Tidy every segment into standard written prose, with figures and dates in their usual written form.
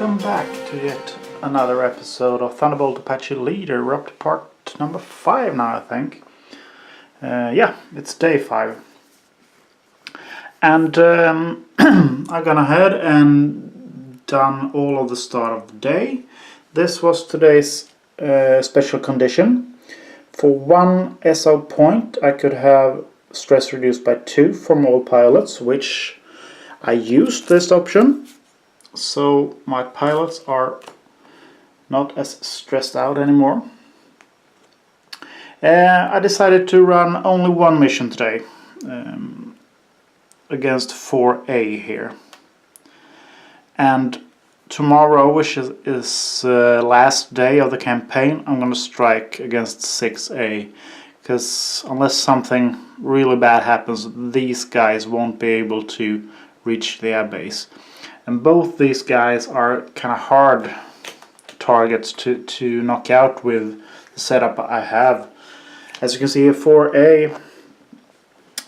welcome back to yet another episode of Thunderbolt Apache Leader. We're up to part number 5 now, I think. Yeah, it's day 5. And I've gone ahead and done all of the start of the day. This was today's special condition. For 1 SO point, I could have stress reduced by 2 from all pilots, which I used this option. So my pilots are not as stressed out anymore. I decided to run only one mission today against 4A here. And tomorrow, which is last day of the campaign, I'm going to strike against 6A. Because unless something really bad happens, these guys won't be able to reach the airbase. And both these guys are kind of hard targets to knock out with the setup I have. As you can see here, 4A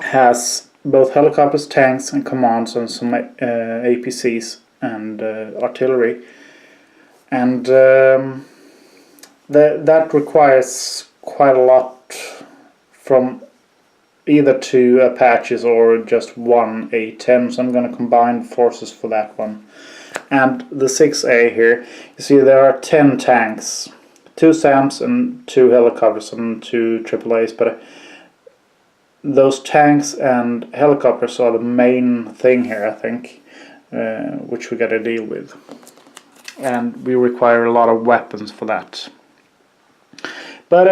has both helicopters, tanks and commands and some APCs and artillery. And that requires quite a lot from either 2 Apaches or just 1 A-10, so I'm going to combine forces for that one. And the 6A here, you see there are 10 tanks, 2 SAMs and 2 helicopters and 2 AAAs, but those tanks and helicopters are the main thing here, I think, which we got to deal with. And we require a lot of weapons for that. But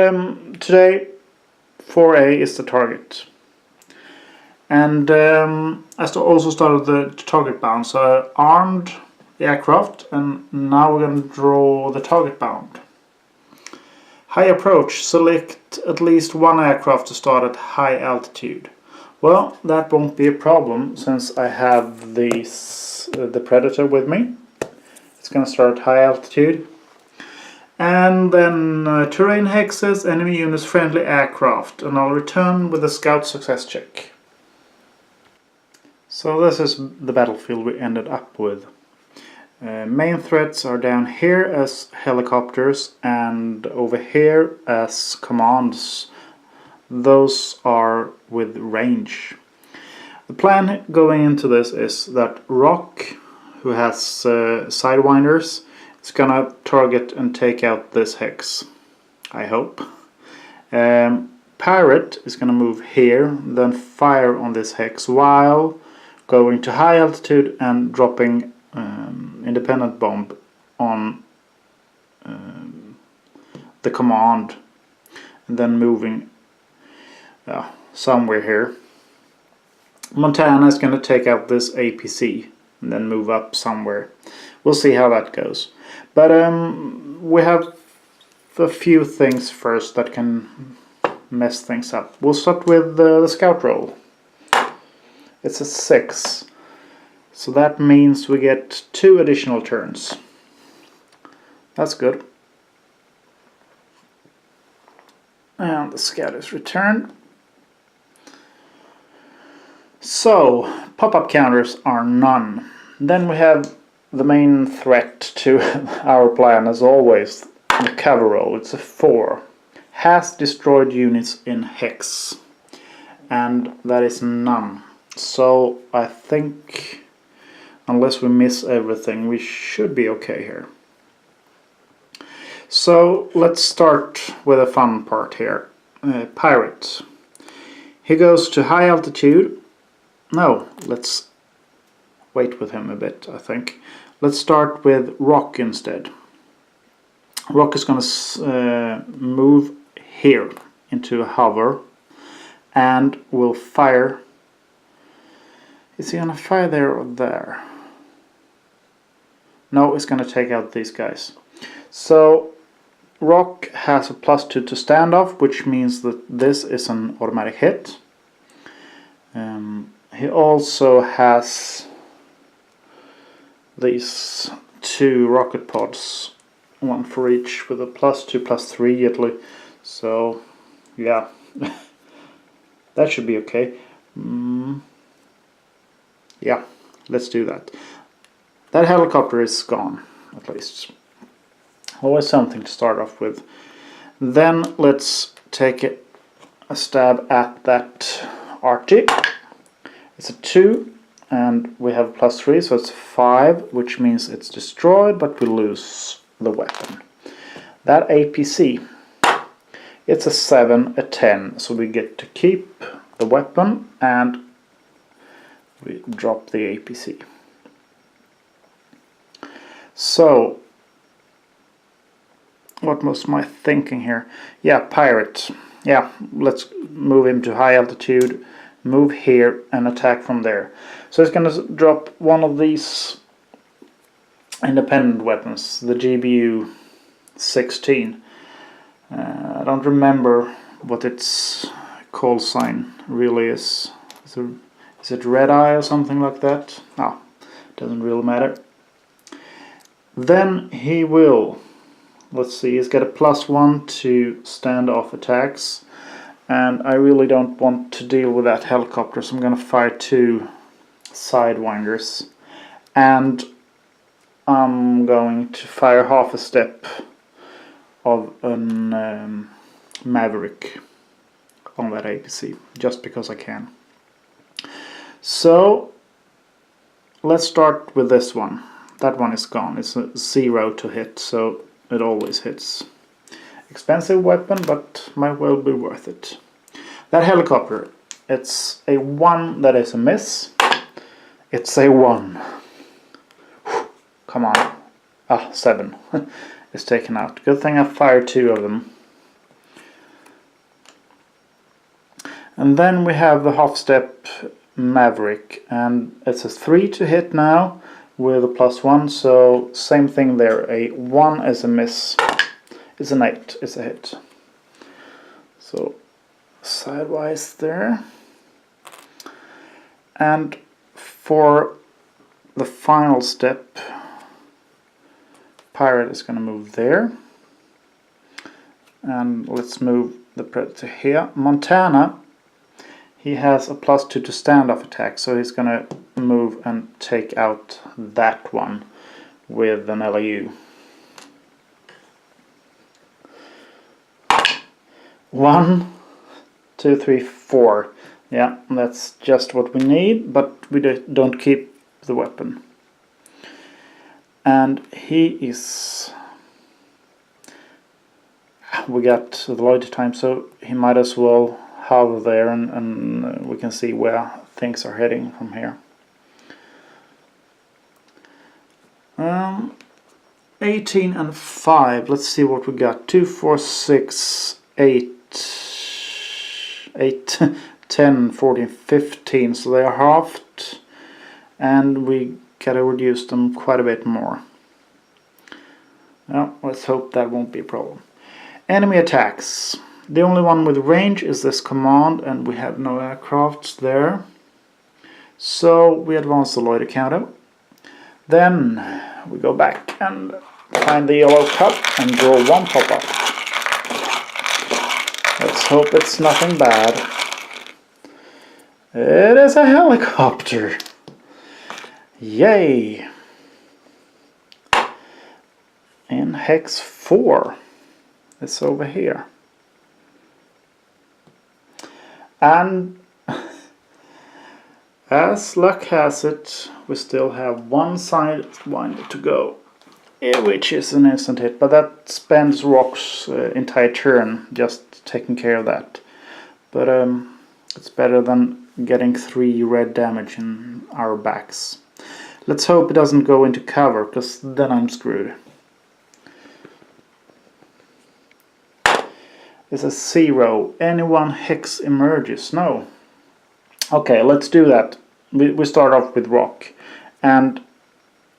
today 4A is the target. And I also started the target bound. So I armed the aircraft and now we're going to draw the target bound. High approach. Select at least 1 aircraft to start at high altitude. Well, that won't be a problem since I have the Predator with me. It's going to start at high altitude. And then terrain hexes, enemy units, friendly aircraft, and I'll return with a scout success check. So this is the battlefield we ended up with. Main threats are down here as helicopters and over here as commands. Those are with range. The plan going into this is that Rock, who has sidewinders, it's gonna target and take out this hex, I hope. Pirate is gonna move here, then fire on this hex while going to high altitude and dropping independent bomb on the command, and then moving somewhere here. Montana is gonna take out this APC and then move up somewhere. We'll see how that goes. But we have a few things first that can mess things up. We'll start with the scout roll. It's a 6. So that means we get 2 additional turns. That's good. And the scout is returned. So, pop-up counters are none. Then we have the main threat to our plan, as always, the cover roll. It's a 4. Has destroyed units in hex. And that is none. So I think, unless we miss everything, we should be okay here. So let's start with a fun part here. Pirate. He goes to high altitude. No, let's wait with him a bit, I think. Let's start with Rock instead. Rock is going to move here into a hover and will fire. Is he going to fire there or there? No, it's going to take out these guys. So Rock has a +2 to standoff, which means that this is an automatic hit. He also has these 2 rocket pods, 1 for each, with a +2, +3 at least. So yeah, that should be okay. Yeah, let's do that. That helicopter is gone. at least. Always something to start off with. Then let's take a stab at that Archie. It's a 2, and we have +3, so it's 5, which means it's destroyed, but we lose the weapon. That APC, it's a 7, a 10, so we get to keep the weapon and we drop the APC. So, what was my thinking here? Yeah, pirate. Yeah, let's move him to high altitude, move here and attack from there. So it's going to drop one of these independent weapons, the GBU 16. I don't remember what its call sign really is. Is it Red Eye or something like that? No, doesn't really matter. Then he will, let's see, he's got a +1 to standoff attacks, and I really don't want to deal with that helicopter, so I'm going to fire 2 sidewinders, and I'm going to fire half a step of an Maverick on that APC, just because I can. So let's start with this one. That one is gone. It's a 0 to hit, so it always hits. Expensive weapon, but might well be worth it. That helicopter, it's a 1 that is a miss. It's a 1. Come on. Ah, 7 is taken out. Good thing I fired 2 of them. And then we have the half step Maverick, and it's a 3 to hit now with a +1, so same thing there. A 1 is a miss. It's an 8 is a hit. So sidewise there. And for the final step, pirate is going to move there. And let's move the predator here. Montana, he has a +2 to standoff attack, so he's going to move and take out that one with an LAU. 1, 2, 3, 4. Yeah, that's just what we need, but we don't keep the weapon. And he is... We got the loiter time, so he might as well hover there, and we can see where things are heading from here. 18 and 5. Let's see what we got. 2, 4, 6, 8, 10, 14, 15. So they are halved, and we gotta reduce them quite a bit more. Well, let's hope that won't be a problem. Enemy attacks. The only one with range is this command, and we have no aircrafts there. So we advance the loiter counter. Then we go back and find the yellow cup and draw 1 pop-up. Let's hope it's nothing bad. It is a helicopter. Yay! In hex 4. It's over here. And as luck has it, we still have 1 sidewinder to go, which is an instant hit, but that spends Rock's entire turn just taking care of that. But it's better than getting 3 red damage in our backs. Let's hope it doesn't go into cover, because then I'm screwed. It's a 0. Anyone hex emerges? No. Okay, let's do that. We start off with Rock. And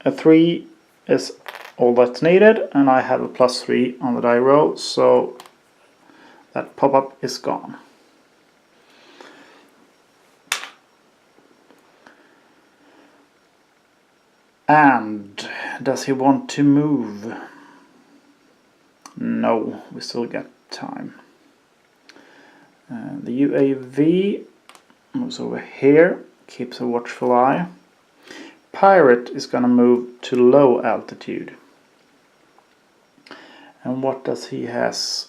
a 3 is all that's needed. And I have a +3 on the die roll. So that pop-up is gone. And does he want to move? No, we still got time. The UAV moves over here, keeps a watchful eye. Pirate is gonna move to low altitude. And what does he have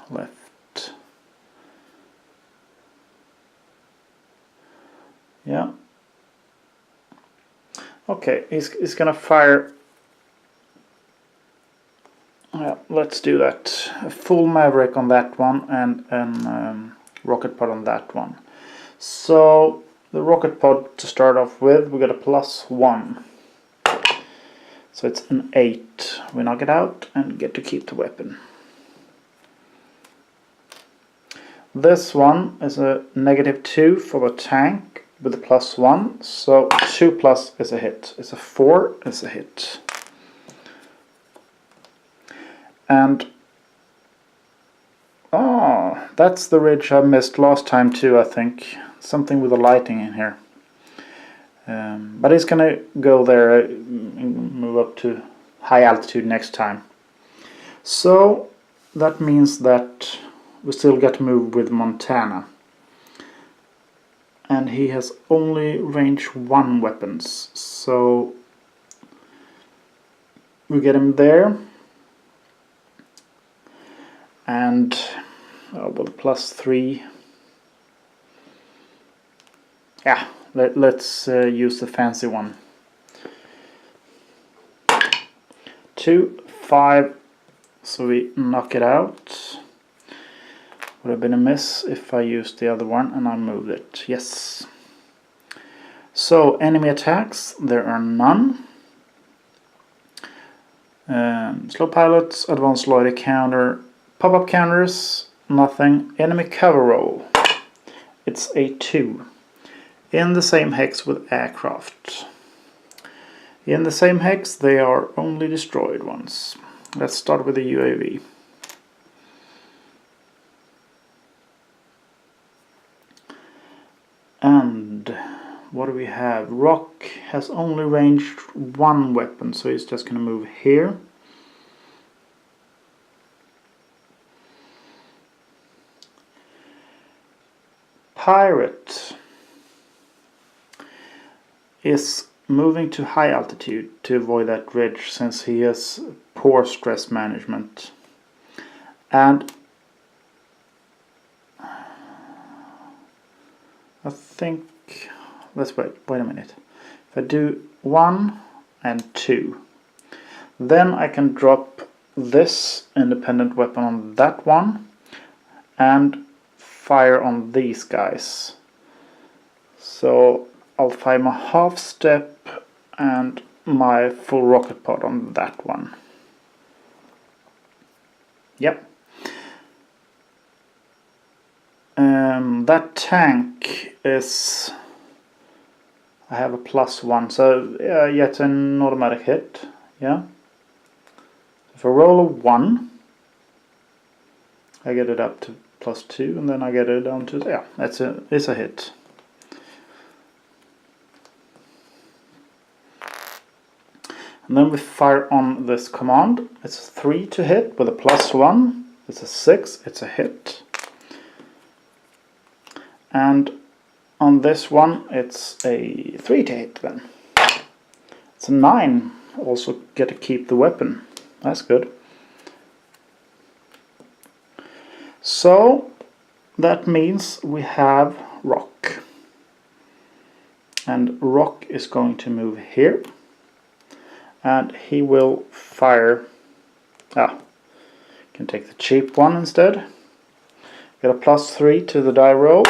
left? Yeah. Okay, he's gonna fire. Yeah, let's do that. A full Maverick on that one and rocket pod on that one. So the rocket pod to start off with, we got a +1. So it's an 8. We knock it out and get to keep the weapon. This one is a -2 for the tank with a +1. So 2+ is a hit. It's a 4 is a hit. And oh, that's the ridge I missed last time too, I think. Something with the lighting in here. But he's gonna go there and move up to high altitude next time. So that means that we still got to move with Montana. And he has only range 1 weapons. So we get him there. And with +3. Yeah, let's use the fancy one. 2, 5, so we knock it out. Would have been a miss if I used the other one and I moved it. Yes. So enemy attacks, there are none. Slow pilots, advanced loiter counter, pop-up counters, nothing. Enemy cover roll, it's a 2. In the same hex with aircraft. In the same hex, they are only destroyed ones. Let's start with the UAV. And what do we have? Rock has only ranged 1 weapon, so he's just going to move here. Pirate is moving to high altitude to avoid that ridge, since he has poor stress management. And I think, let's wait a minute. If I do 1 and 2, then I can drop this independent weapon on that one and fire on these guys. So I'll fire my half step and my full rocket pod on that one. Yep. That tank is... I have a +1, so yet an automatic hit. Yeah. If I roll a 1, I get it up to +2, and then I get it down to... yeah, it's a hit. And then we fire on this command. It's a 3 to hit with a +1. It's a 6, it's a hit. And on this one, it's a 3 to hit then. It's a 9. Also get to keep the weapon. That's good. So that means we have Rock. And Rock is going to move here. And he will fire... can take the cheap one instead. Get a +3 to the die roll.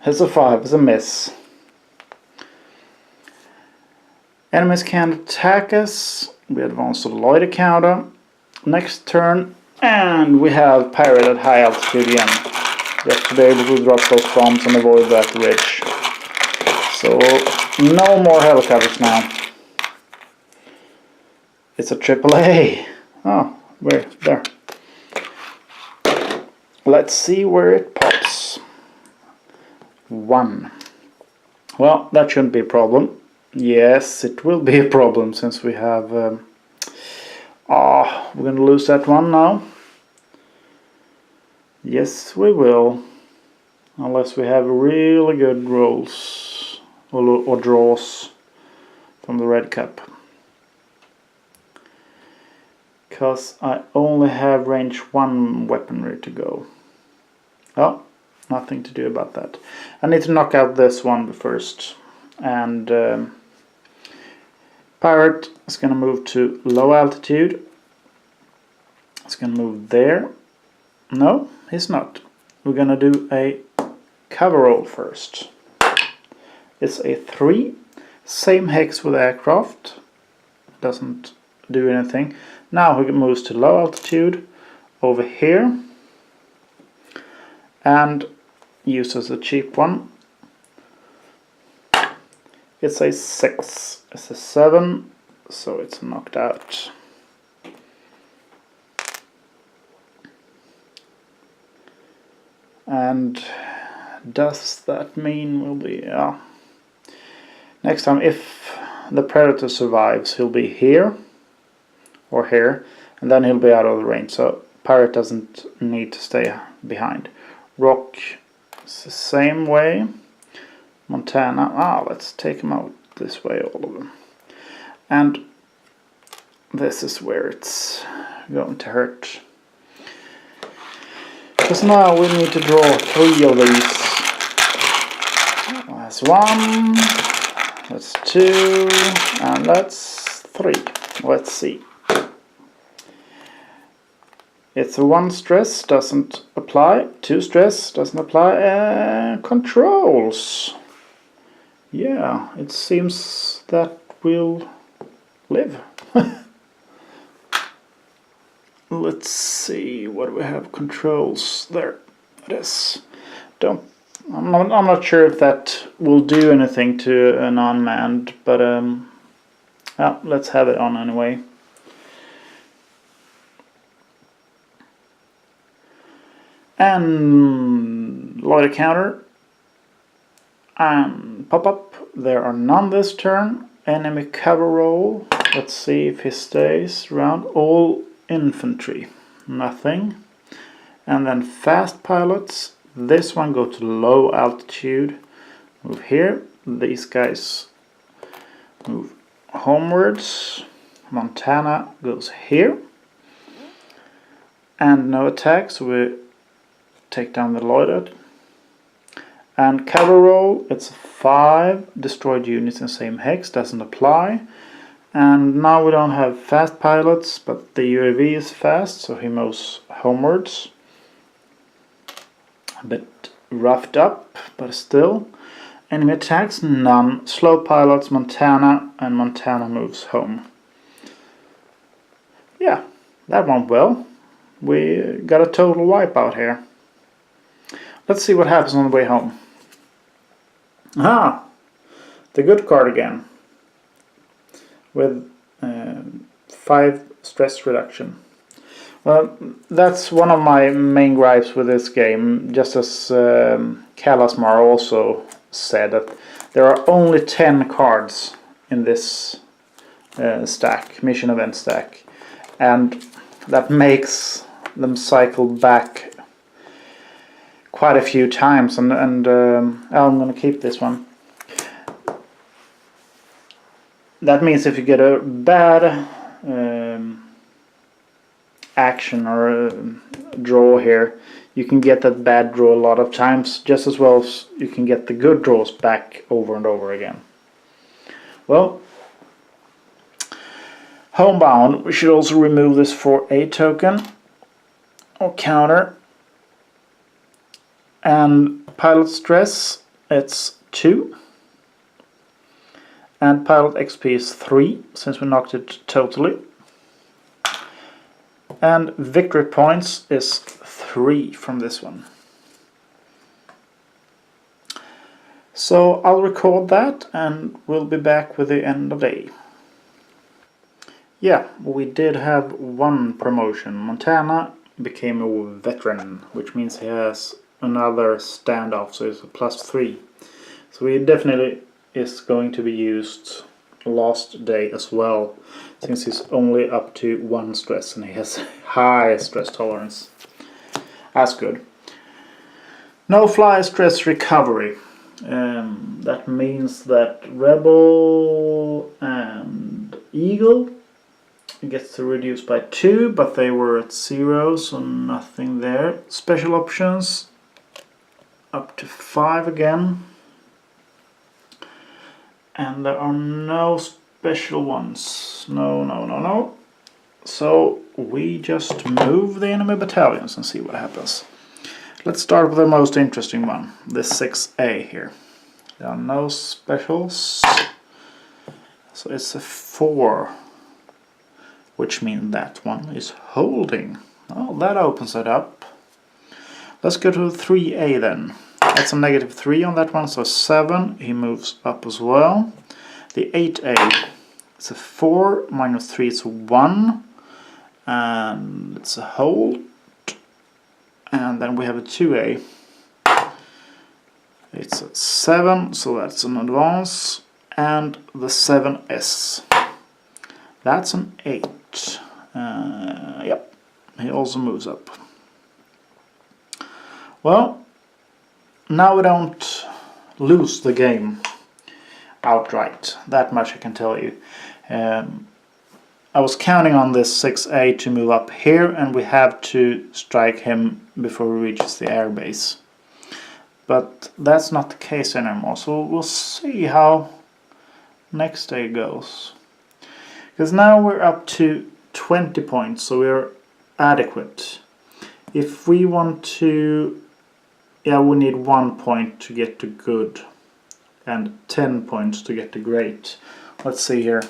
It's a 5, it's a miss. Enemies can't attack us. We advance to the loiter counter. Next turn, and we have pirate at high altitude again. Just to be able to drop those bombs and avoid that ridge. So, no more helicopters now. It's a AAA. Oh, where? There. Let's see where it pops. 1. Well, that shouldn't be a problem. Yes, it will be a problem, since we have... we're going to lose that one now. Yes, we will. Unless we have really good rolls or draws from the red cup. because I only have range 1 weaponry to go. Oh, nothing to do about that. I need to knock out this one first. And pirate is going to move to low altitude. It's going to move there. No, he's not. We're going to do a cover roll first. It's a 3. Same hex with aircraft. Doesn't do anything. Now he moves to low altitude over here. And uses a cheap one. It's a 6. It's a 7. So it's knocked out. And does that mean we'll be... Next time, if the predator survives, he'll be here or here, and then he'll be out of the range. So pirate doesn't need to stay behind. Rock is the same way. Montana, let's take him out this way, all of them. And this is where it's going to hurt. Because now we need to draw 3 of these. That's 1, that's 2, and that's 3. Let's see. It's a 1 stress, doesn't apply. 2 stress, doesn't apply. Controls. Yeah, it seems that we'll live. Let's see, what do we have? Controls. There it is. I'm not sure if that will do anything to an unmanned, but let's have it on anyway. And loiter counter and pop up. There are none this turn. Enemy cover roll. Let's see if he stays around. All infantry. Nothing. And then fast pilots. This one go to low altitude. Move here. These guys move homewards. Montana goes here. And no attack, so we take down the loiter. And cover roll, it's 5 destroyed units in same hex, doesn't apply. And now we don't have fast pilots, but the UAV is fast, so he moves homewards. A bit roughed up, but still. Enemy attacks, none. Slow pilots, Montana, and Montana moves home. Yeah, that went well. We got a total wipeout here. Let's see what happens on the way home. The good card again. With 5 stress reduction. Well, that's one of my main gripes with this game. Just as Kalasmar also said, that there are only 10 cards in this stack, mission event stack. And that makes them cycle back quite a few times, and I'm going to keep this one. That means if you get a bad action or a draw here, you can get that bad draw a lot of times, just as well as you can get the good draws back over and over again. Well, homebound, we should also remove this for a token or counter. And pilot stress, it's 2. And pilot XP is 3, since we knocked it totally. And victory points is 3 from this one. So I'll record that and we'll be back with the end of day. Yeah, we did have 1 promotion. Montana became a veteran, which means he has another standoff, so it's a +3. So he definitely is going to be used last day as well, since he's only up to 1 stress and he has high stress tolerance. That's good. No fly stress recovery. That means that Rebel and Eagle it gets to reduce by 2, but they were at 0, so nothing there. Special options up to 5 again. And there are no special ones. No. So we just move the enemy battalions and see what happens. Let's start with the most interesting one, this 6A here. There are no specials. So it's a 4, which means that one is holding. Oh, that opens it up. Let's go to 3A then. That's a -3 on that one, so 7. He moves up as well. The 8A, it's a 4, -3, it's a 1. And it's a hold. And then we have a 2A. It's a 7, so that's an advance. And the 7S. That's an 8. Yep, he also moves up. Well, now we don't lose the game outright. That much I can tell you. I was counting on this 6A to move up here, and we have to strike him before he reaches the airbase. But that's not the case anymore, so we'll see how next day goes. Because now we're up to 20 points, so we're adequate. If we want to... yeah, we need 1 point to get to good, and 10 points to get to great. Let's see here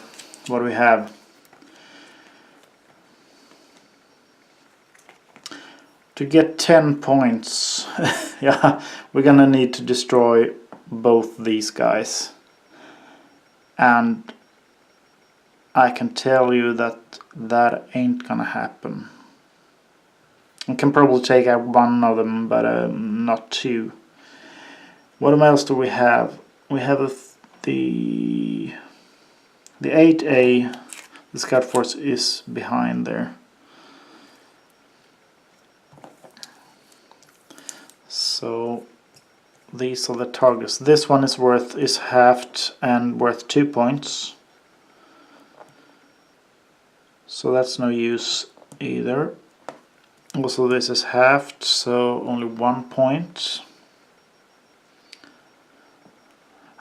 what we have. To get 10 points, yeah, we're gonna need to destroy both these guys. And I can tell you that that ain't gonna happen. I can probably take out one of them, but not 2. What else do we have? We have the 8A, the Scout Force is behind there. So these are the targets. This one is halved and worth 2 points. So that's no use either. Also this is halved, so only 1 point.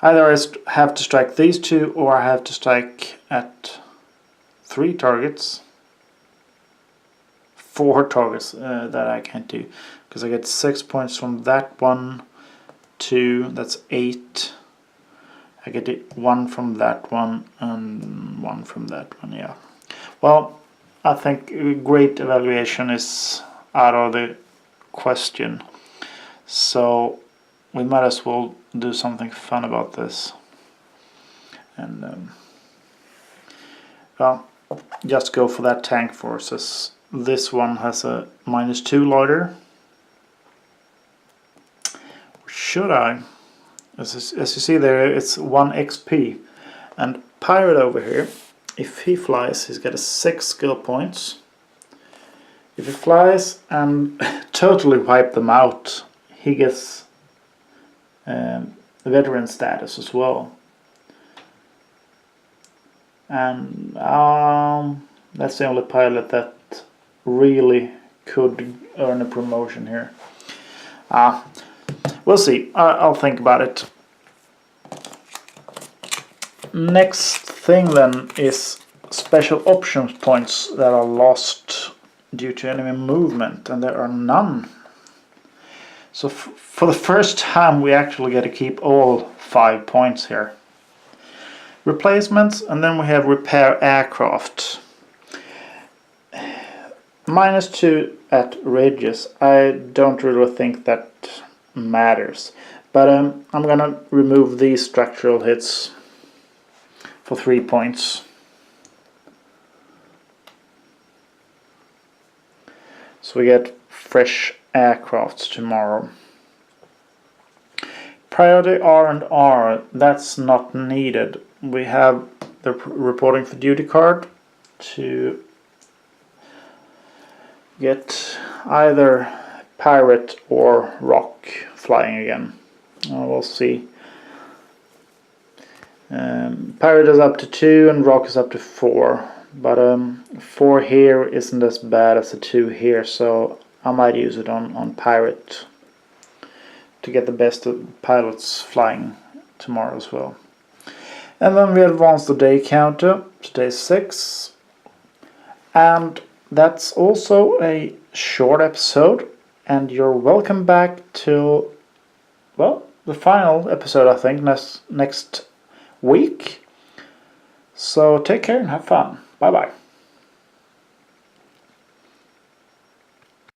Either I have to strike these 2, or I have to strike at 3 targets. 4 targets that I can't do. Because I get 6 points from that one, 2, that's 8. I get 1 from that one, and 1 from that one, yeah. Well, I think great evaluation is out of the question. So we might as well do something fun about this. And, well, just go for that tank forces. This one has a -2 loiter. Should I? As you see there, it's 1 XP. And Pirate over here, if he flies, he's got a 6 skill points. If he flies and totally wipe them out, he gets veteran status as well. And that's the only pilot that really could earn a promotion here. We'll see. I'll think about it. Next thing then is special options points that are lost due to enemy movement, and there are none. So for the first time we actually get to keep all 5 points here. Replacements, and then we have repair aircraft. -2 at ridges. I don't really think that matters, but I'm gonna remove these structural hits for 3 points. So we get fresh aircrafts tomorrow. Priority R&R, that's not needed. We have the reporting for duty card to get either pirate or rock flying again. We'll see. Pirate is up to 2 and rock is up to 4. But 4 here isn't as bad as the 2 here, so I might use it on Pirate to get the best of pilots flying tomorrow as well. And then we advance the day counter to day 6. And that's also a short episode. And you're welcome back to, well, the final episode, I think, next week. So take care and have fun. Bye bye.